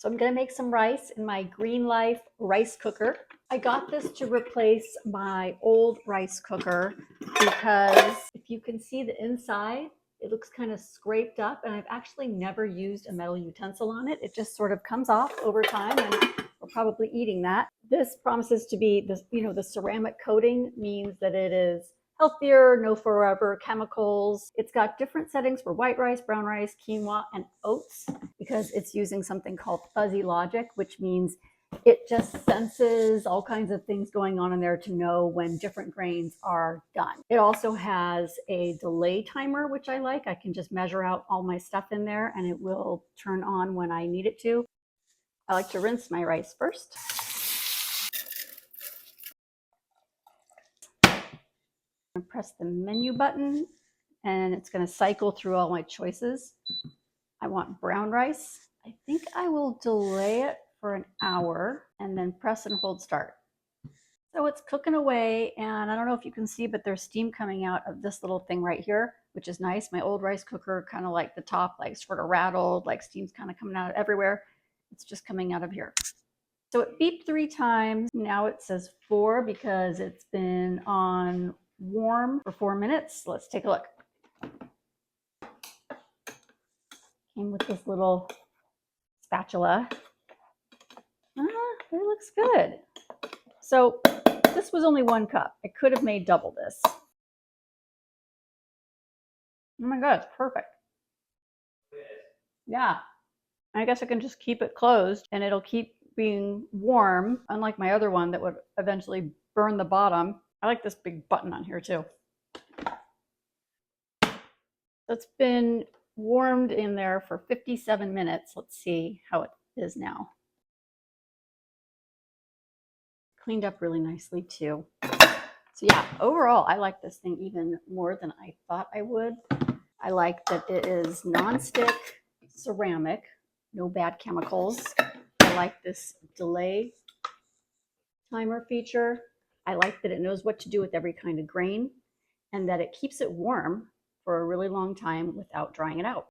So I'm gonna make some rice in my GreenLife rice cooker. I got this to replace my old rice cooker because if you can see the inside, it looks kind of scraped up, and I've actually never used a metal utensil on it. It just sort of comes off over time, and we're probably eating that. This promises to be the ceramic coating means that it is healthier, no forever chemicals. It's got different settings for white rice, brown rice, quinoa, and oats because it's using something called fuzzy logic, which means it just senses all kinds of things going on in there to know when different grains are done. It also has a delay timer, which I like. I can just measure out all my stuff in there and it will turn on when I need it to. I like to rinse my rice first. I'm going to press the menu button and it's going to cycle through all my choices. I want brown rice. I think I will delay it for an hour and then press and hold start. So it's cooking away, and I don't know if you can see, but there's steam coming out of this little thing right here, which is nice. My old rice cooker, kind of like the top, like sort of rattled, like steam's kind of coming out everywhere. It's just coming out of here. So it beeped 3 times. Now it says 4 because it's been on warm for 4 minutes. Let's take a look. Came with this little spatula. It looks good. So this was only 1 cup. I could have made double this. Oh my God, it's perfect. Yeah. I guess I can just keep it closed and it'll keep being warm, unlike my other one that would eventually burn the bottom. I like this big button on here too. It's been warmed in there for 57 minutes. Let's see how it is now. Cleaned up really nicely too. So yeah, overall, I like this thing even more than I thought I would. I like that it is nonstick ceramic, no bad chemicals. I like this delay timer feature. I like that it knows what to do with every kind of grain and that it keeps it warm for a really long time without drying it out.